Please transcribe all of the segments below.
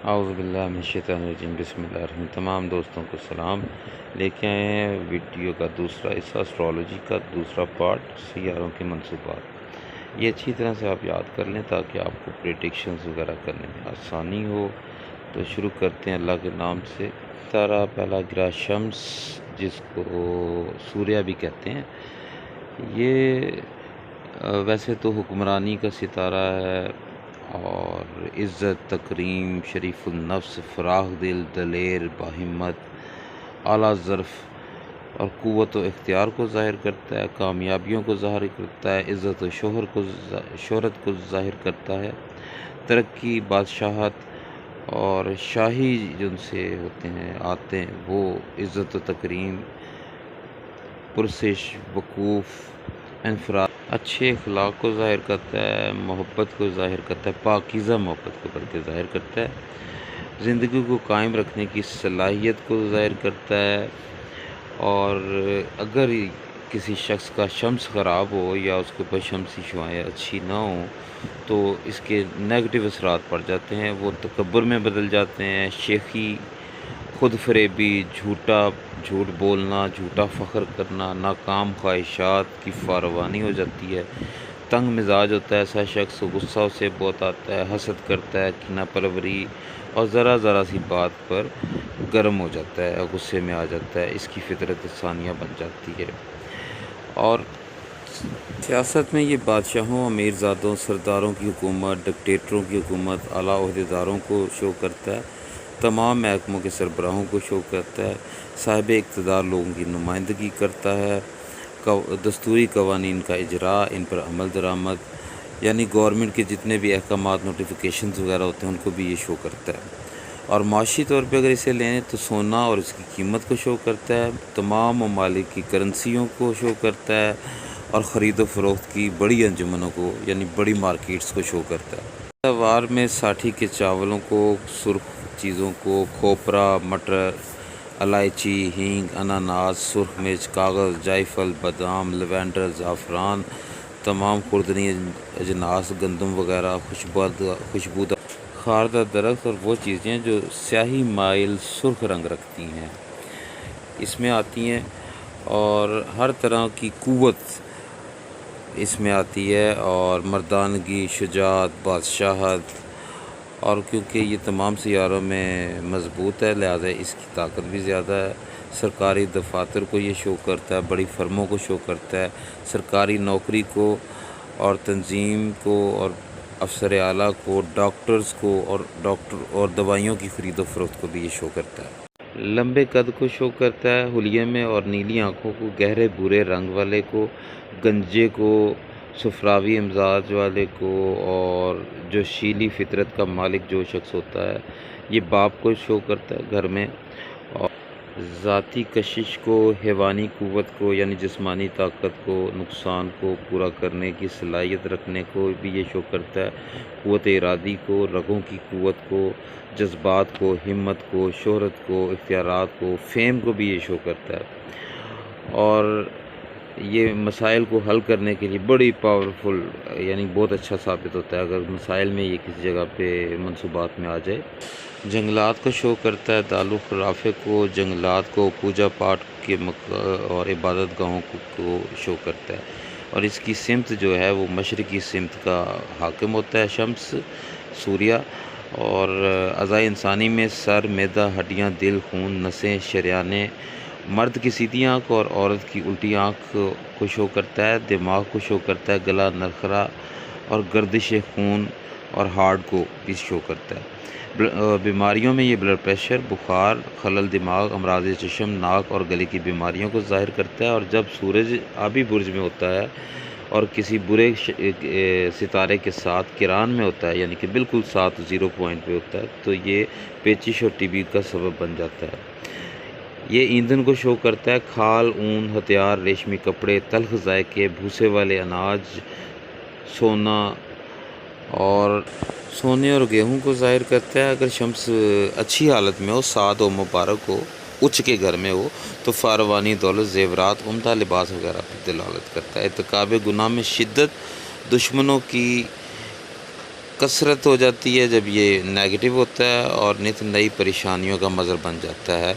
اعوذ باللہ من الشیطان الرجیم، بسم اللہ الرحمن الرحیم۔ تمام دوستوں کو سلام۔ لے کے آئے ہیں ویڈیو کا دوسرا حصہ، اسٹرالوجی کا دوسرا پارٹ، سیاروں کے منصوبات۔ یہ اچھی طرح سے آپ یاد کر لیں تاکہ آپ کو پریڈکشنز وغیرہ کرنے میں آسانی ہو۔ تو شروع کرتے ہیں اللہ کے نام سے۔ ستارہ پہلا گرہ شمس، جس کو سوریہ بھی کہتے ہیں، یہ ویسے تو حکمرانی کا ستارہ ہے اور عزت، تکریم، شریف النفس، فراخ دل، دلیر، باہمت، اعلیٰ ظرف اور قوت و اختیار کو ظاہر کرتا ہے، کامیابیوں کو ظاہر کرتا ہے، عزت و شہرت کو ظاہر کرتا ہے، ترقی، بادشاہت اور شاہی جن سے آتے ہیں وہ عزت و تکریم، پرسش، وقوف، انفراد، اچھے اخلاق کو ظاہر کرتا ہے، محبت کو ظاہر کرتا ہے، پاکیزہ محبت کو بلکہ ظاہر کرتا ہے، زندگی کو قائم رکھنے کی صلاحیت کو ظاہر کرتا ہے، اور اگر کسی شخص کا شمس خراب ہو یا اس کے اوپر شمسی شعاعیں اچھی نہ ہوں تو اس کے نیگیٹو اثرات پڑ جاتے ہیں، وہ تکبر میں بدل جاتے ہیں، شیخی، خود فریبی، جھوٹ بولنا، جھوٹا فخر کرنا، ناکام خواہشات کی فراوانی ہو جاتی ہے، تنگ مزاج ہوتا ہے ایسا شخص، غصہ اسے بہت آتا ہے، حسد کرتا ہے، کینہ پروری اور ذرا سی بات پر گرم ہو جاتا ہے، غصے میں آ جاتا ہے، اس کی فطرت ثانیہ بن جاتی ہے۔ اور سیاست میں یہ بادشاہوں، امیر زادوں، سرداروں کی حکومت، ڈکٹیٹروں کی حکومت، اعلیٰ عہدیداروں کو شو کرتا ہے، تمام محکموں کے سربراہوں کو شو کرتا ہے، صاحب اقتدار لوگوں کی نمائندگی کرتا ہے، دستوری قوانین کا اجراء، ان پر عمل درآمد، یعنی گورنمنٹ کے جتنے بھی احکامات، نوٹیفیکیشنز وغیرہ ہوتے ہیں ان کو بھی یہ شو کرتا ہے۔ اور معاشی طور پہ اگر اسے لیں تو سونا اور اس کی قیمت کو شو کرتا ہے، تمام ممالک کی کرنسیوں کو شو کرتا ہے، اور خرید و فروخت کی بڑی انجمنوں کو یعنی بڑی مارکیٹس کو شو کرتا ہے۔ تہوار میں ساٹھی کے چاولوں کو، سرخ چیزوں کو، کھوپرا، مٹر، الائچی، ہینگ، اناناس، سرخ مرچ، کاغذ، جائے فل، بادام، لیونڈر، زعفران، تمام خوردنی اجناس، گندم وغیرہ، خوشبودار خاردار درخت اور وہ چیزیں جو سیاہی مائل سرخ رنگ رکھتی ہیں اس میں آتی ہیں، اور ہر طرح کی قوت اس میں آتی ہے، اور مردانگی، شجاعت، بادشاہت، اور کیونکہ یہ تمام سیاروں میں مضبوط ہے لہٰذا اس کی طاقت بھی زیادہ ہے۔ سرکاری دفاتر کو یہ شو کرتا ہے، بڑی فرموں کو شو کرتا ہے، سرکاری نوکری کو اور تنظیم کو اور افسر اعلیٰ کو، ڈاکٹرز کو اور دوائیوں کی خرید و فروخت کو بھی یہ شو کرتا ہے۔ لمبے قد کو شو کرتا ہے، حلیے میں اور نیلی آنکھوں کو، گہرے بھورے رنگ والے کو، گنجے کو، صفراوی امزاج والے کو، اور جو شیلی فطرت کا مالک جو شخص ہوتا ہے یہ باپ کو شو کرتا ہے گھر میں، اور ذاتی کشش کو، حیوانی قوت کو یعنی جسمانی طاقت کو، نقصان کو پورا کرنے کی صلاحیت رکھنے کو بھی یہ شو کرتا ہے، قوت ارادی کو، رگوں کی قوت کو، جذبات کو، ہمت کو، شہرت کو، اختیارات کو، فیم کو بھی یہ شو کرتا ہے، اور یہ مسائل کو حل کرنے کے لیے بڑی پاورفل یعنی بہت اچھا ثابت ہوتا ہے اگر مسائل میں یہ کسی جگہ پہ منصوبات میں آ جائے۔ جنگلات کو شو کرتا ہے، دارو خرافے کو، جنگلات کو، پوجا پاٹ کے اور عبادت گاہوں کو شو کرتا ہے، اور اس کی سمت جو ہے وہ مشرقی سمت کا حاکم ہوتا ہے شمس، سوریہ، اور اعضائے انسانی میں سر، معدہ، ہڈیاں، دل، خون، نسیں، شریانیں، مرد کی سیدھی آنکھ اور عورت کی الٹی آنکھ کو شو کرتا ہے، دماغ کو شو کرتا ہے، گلا، نرخرا اور گردش خون اور ہارٹ کو بھی شو کرتا ہے۔ بیماریوں میں یہ بلڈ پریشر، بخار، خلل دماغ، امراض چشم، ناک اور گلے کی بیماریوں کو ظاہر کرتا ہے، اور جب سورج آبی برج میں ہوتا ہے اور کسی برے ستارے کے ساتھ کران میں ہوتا ہے یعنی کہ بالکل ساتھ 0 پوائنٹ پہ ہوتا ہے تو یہ پیچش اور ٹی بی کا سبب بن جاتا ہے۔ یہ ایندھن کو شو کرتا ہے، کھال، اون، ہتھیار، ریشمی کپڑے، تلخ ذائقے، بھوسے والے اناج، سونا اور سونے اور گیہوں کو ظاہر کرتا ہے۔ اگر شمس اچھی حالت میں ہو، سعد و مبارک ہو، اچ کے گھر میں ہو تو فراوانی دولت، زیورات، عمدہ لباس وغیرہ پر دلالت کرتا ہے۔ ارتکاب گناہ میں شدت، دشمنوں کی کثرت ہو جاتی ہے جب یہ نیگیٹو ہوتا ہے اور نت نئی پریشانیوں کا مظہر بن جاتا ہے۔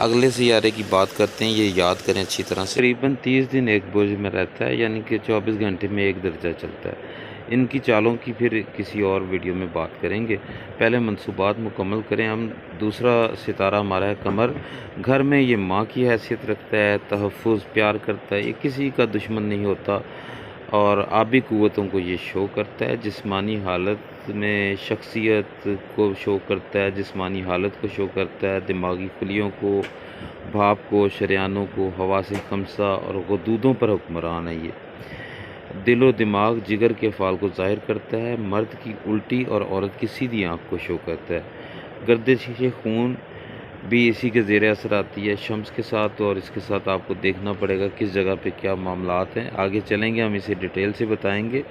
اگلے سیارے کی بات کرتے ہیں، یہ یاد کریں اچھی طرح سے۔ تقریباً 30 دن ایک برج میں رہتا ہے، یعنی کہ 24 گھنٹے میں ایک درجہ چلتا ہے۔ ان کی چالوں کی پھر کسی اور ویڈیو میں بات کریں گے، پہلے منصوبات مکمل کریں ہم۔ دوسرا ستارہ ہمارا ہے قمر، گھر میں یہ ماں کی حیثیت رکھتا ہے، تحفظ، پیار کرتا ہے، یہ کسی کا دشمن نہیں ہوتا اور آبی قوتوں کو یہ شو کرتا ہے۔ جسمانی حالت میں شخصیت کو شو کرتا ہے، جسمانی حالت کو شو کرتا ہے، دماغی خلیوں کو، بھاپ کو، شریانوں کو، حواس خمسہ اور غدودوں پر حکمران ہے۔ یہ دل و دماغ، جگر کے افعال کو ظاہر کرتا ہے، مرد کی الٹی اور عورت کی سیدھی آنکھ کو شو کرتا ہے۔ گردش خون بھی اسی کے زیر اثر آتی ہے شمس کے ساتھ، اور اس کے ساتھ آپ کو دیکھنا پڑے گا کس جگہ پہ کیا معاملات ہیں۔ آگے چلیں گے ہم اسے ڈیٹیل سے بتائیں گے۔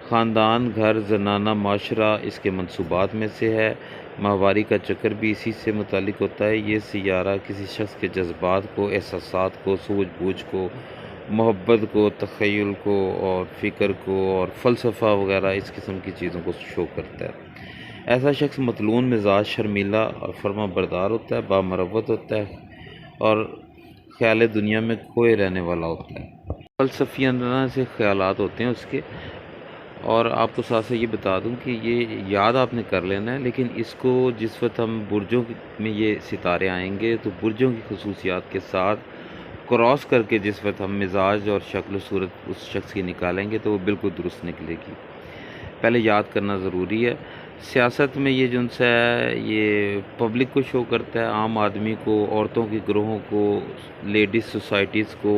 خاندان، گھر، زنانہ معاشرہ اس کے منصوبات میں سے ہے۔ ماہواری کا چکر بھی اسی سے متعلق ہوتا ہے۔ یہ سیارہ کسی شخص کے جذبات کو، احساسات کو، سوجھ بوجھ کو، محبت کو، تخیل کو اور فکر کو اور فلسفہ وغیرہ اس قسم کی چیزوں کو شو کرتا ہے۔ ایسا شخص متلون مزاج، شرمیلا اور فرما بردار ہوتا ہے، بامروت ہوتا ہے اور خیال دنیا میں کھوئے رہنے والا ہوتا ہے۔ فلسفیانہ سے خیالات ہوتے ہیں اس کے، اور آپ کو ساتھ سے یہ بتا دوں کہ یہ یاد آپ نے کر لینا ہے، لیکن اس کو جس وقت ہم برجوں میں یہ ستارے آئیں گے تو برجوں کی خصوصیات کے ساتھ کراس کر کے جس وقت ہم مزاج اور شکل و صورت اس شخص کی نکالیں گے تو وہ بالکل درست نکلے گی۔ پہلے یاد کرنا ضروری ہے۔ سیاست میں یہ جنس ہے، یہ پبلک کو شو کرتا ہے، عام آدمی کو، عورتوں کے گروہوں کو، لیڈیز سوسائٹیز کو،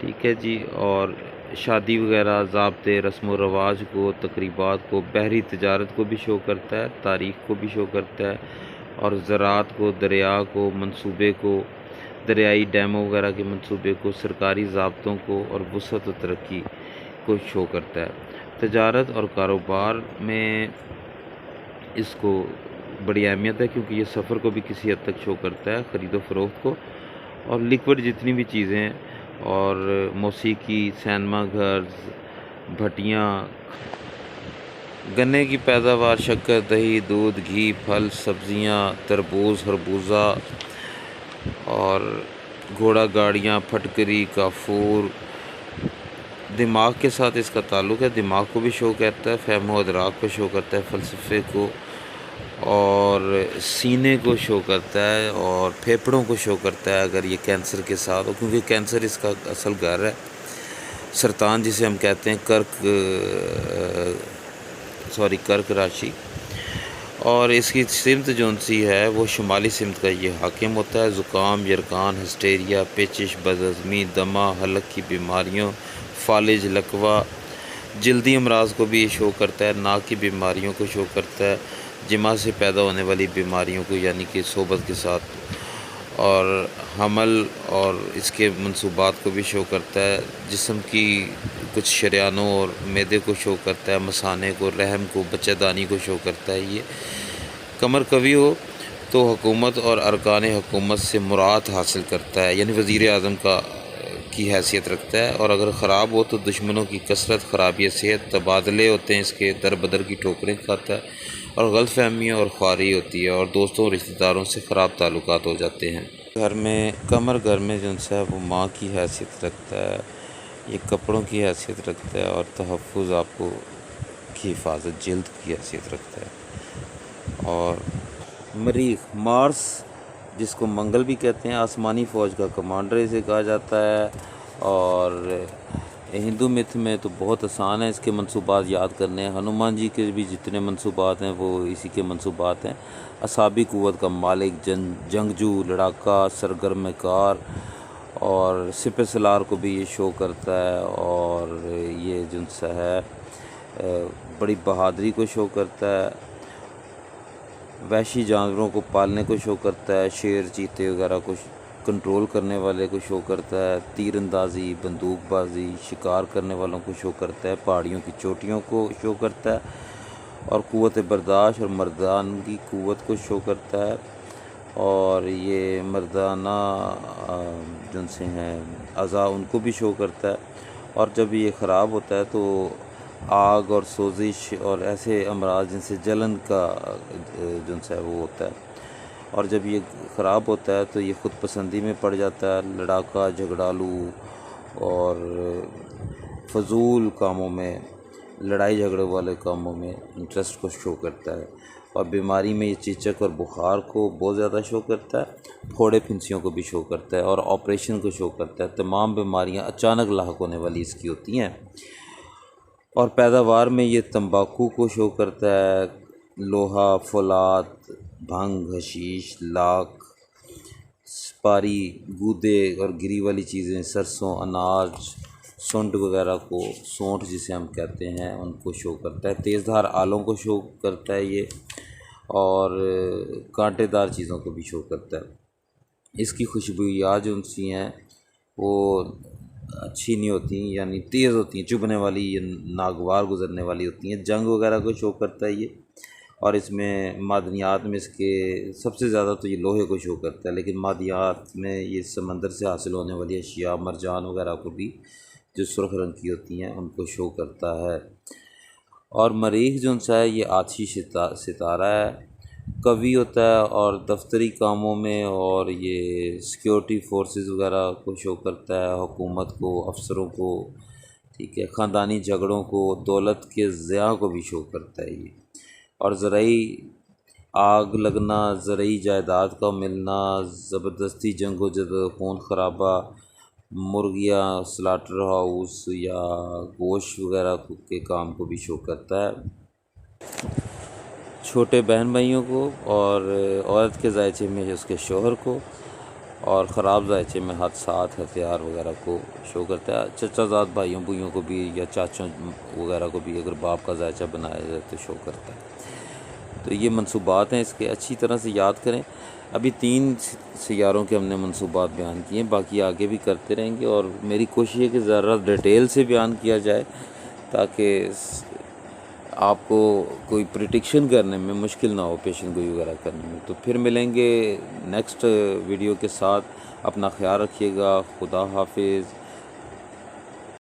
ٹھیک ہے جی، اور شادی وغیرہ، ضابطے، رسم و رواج کو، تقریبات کو، بحری تجارت کو بھی شو کرتا ہے، تاریخ کو بھی شو کرتا ہے، اور زراعت کو، دریا کو، منصوبے کو، دریائی ڈیموں وغیرہ کے منصوبے کو، سرکاری ضابطوں کو اور وسعت و ترقی کو شو کرتا ہے۔ تجارت اور کاروبار میں اس کو بڑی اہمیت ہے کیونکہ یہ سفر کو بھی کسی حد تک شو کرتا ہے، خرید و فروخت کو، اور لیکوڈ جتنی بھی چیزیں ہیں، اور موسیقی، سینما گھر، بھٹیاں، گنے کی پیداوار، شکر، دہی، دودھ، گھی، پھل، سبزیاں، تربوز، خربوزہ اور گھوڑا گاڑیاں، پھٹکری، کافور۔ دماغ کے ساتھ اس کا تعلق ہے، دماغ کو بھی شو کرتا ہے، فہم و ادراک کو شو کرتا ہے، فلسفے کو اور سینے کو شو کرتا ہے، اور پھیپھڑوں کو شو کرتا ہے اگر یہ کینسر کے ساتھ ہو، کیونکہ کینسر اس کا اصل گھر ہے۔ سرطان جسے ہم کہتے ہیں، کرک راشی، اور اس کی سمت جون سی ہے وہ شمالی سمت کا یہ حاکم ہوتا ہے۔ زکام، یرقان، ہسٹیریا، پیچش، بدہضمی، دمہ، حلق کی بیماریوں، فالج، لکوہ، جلدی امراض کو بھی یہ شو کرتا ہے، ناک کی بیماریوں کو شو کرتا ہے، جماع سے پیدا ہونے والی بیماریوں کو یعنی کہ صحبت کے ساتھ، اور حمل اور اس کے منصوبات کو بھی شو کرتا ہے، جسم کی کچھ شریانوں اور معدے کو شو کرتا ہے، مثانے کو، رحم کو، بچہ دانی کو شو کرتا ہے۔ یہ قمر قوی ہو تو حکومت اور ارکان حکومت سے مراد حاصل کرتا ہے، یعنی وزیر اعظم کی حیثیت رکھتا ہے، اور اگر خراب ہو تو دشمنوں کی کثرت، خرابی صحت، تبادلے ہوتے ہیں اس کے، در بدر کی ٹھوکریں کھاتا ہے، اور غلط فہمیاں اور خواری ہوتی ہے، اور دوستوں اور رشتہ داروں سے خراب تعلقات ہو جاتے ہیں۔ قمر گھر میں جو ہے وہ ماں کی حیثیت رکھتا ہے، یہ کپڑوں کی حیثیت رکھتا ہے، اور تحفظ آپ کو کی حفاظت، جلد کی حیثیت رکھتا ہے۔ اور مریخ، مارس جس کو منگل بھی کہتے ہیں، آسمانی فوج کا کمانڈر اسے کہا جاتا ہے، اور ہندو مت میں تو بہت آسان ہے اس کے منصوبات یاد کرنے ہیں۔ ہنومان جی کے بھی جتنے منصوبات ہیں وہ اسی کے منصوبات ہیں۔ اعصابی قوت کا مالک، جنگجو، لڑاکا، سرگرم کار، اور سپہ سالار کو بھی یہ شو کرتا ہے، اور یہ جن سا ہے بڑی بہادری کو شو کرتا ہے، وحشی جانوروں کو پالنے کو شو کرتا ہے، شیر، چیتے وغیرہ کو کنٹرول کرنے والے کو شو کرتا ہے، تیر اندازی، بندوق بازی، شکار کرنے والوں کو شو کرتا ہے، پہاڑیوں کی چوٹیوں کو شو کرتا ہے، اور قوت برداشت اور مردانگی قوت کو شو کرتا ہے، اور یہ مردانہ جن سے ہیں اعضاء ان کو بھی شو کرتا ہے۔ اور جب یہ خراب ہوتا ہے تو آگ اور سوزش اور ایسے امراض جن سے جلن کا جن سے وہ ہوتا ہے، اور جب یہ خراب ہوتا ہے تو یہ خود پسندی میں پڑ جاتا ہے، لڑاکا، جھگڑالو اور فضول کاموں میں، لڑائی جھگڑے والے کاموں میں انٹرسٹ کو شو کرتا ہے، اور بیماری میں یہ چیچک اور بخار کو بہت زیادہ شو کرتا ہے، پھوڑے پھنسیوں کو بھی شو کرتا ہے، اور آپریشن کو شو کرتا ہے۔ تمام بیماریاں اچانک لاحق ہونے والی اس کی ہوتی ہیں، اور پیداوار میں یہ تمباکو کو شو کرتا ہے، لوہا، فولاد، بھنگ، حشیش، لاکھ، سپاری، گودے اور گری والی چیزیں، سرسوں، اناج، سونڈ وغیرہ کو، سونٹ جسے ہم کہتے ہیں، ان کو شو کرتا ہے۔ تیز دھار آلوں کو شو کرتا ہے یہ، اور کانٹے دار چیزوں کو بھی شو کرتا ہے۔ اس کی خوشبویات جو سی ہیں وہ اچھی نہیں ہوتی، یعنی تیز ہوتی ہیں، چبھنے والی، یہ ناگوار گزرنے والی ہوتی ہیں۔ جنگ وغیرہ کو شو کرتا ہے یہ، اور اس میں معدنیات میں اس کے سب سے زیادہ تو یہ لوہے کو شو کرتا ہے، لیکن معدنیات میں یہ سمندر سے حاصل ہونے والی اشیاء، مرجان وغیرہ کو بھی جو سرخ رنگ کی ہوتی ہیں ان کو شو کرتا ہے۔ اور مریخ جو سا ہے یہ آتشی ستارہ ہے، قوی ہوتا ہے، اور دفتری کاموں میں اور یہ سیکیورٹی فورسز وغیرہ کو شو کرتا ہے، حکومت کو، افسروں کو، ٹھیک ہے، خاندانی جھگڑوں کو، دولت کے ضیاع کو بھی شو کرتا ہے یہ، اور زرعی آگ لگنا، زرعی جائیداد کا ملنا، زبردستی جنگ و جدل، خون خرابہ، مرغیاں، سلاٹر ہاؤس یا گوشت وغیرہ کے کام کو بھی شو کرتا ہے۔ چھوٹے بہن بھائیوں کو، اور عورت کے ذائچے میں اس کے شوہر کو، اور خراب ذائچے میں حادثات، ہتھیار وغیرہ کو شو کرتا ہے۔ چچا زاد بھائیوں بوئیوں کو بھی، یا چاچوں وغیرہ کو بھی اگر باپ کا ذائچہ بنایا جائے تو شو کرتا ہے۔ تو یہ منصوبات ہیں اس کے، اچھی طرح سے یاد کریں۔ ابھی 3 سیاروں کے ہم نے منصوبات بیان کیے ہیں، باقی آگے بھی کرتے رہیں گے، اور میری کوشش ہے کہ ذرا ڈیٹیل سے بیان کیا جائے تاکہ آپ کو کوئی پریڈکشن کرنے میں مشکل نہ ہو، پیشن گوئی وغیرہ کرنے میں۔ تو پھر ملیں گے نیکسٹ ویڈیو کے ساتھ، اپنا خیال رکھیے گا، خدا حافظ۔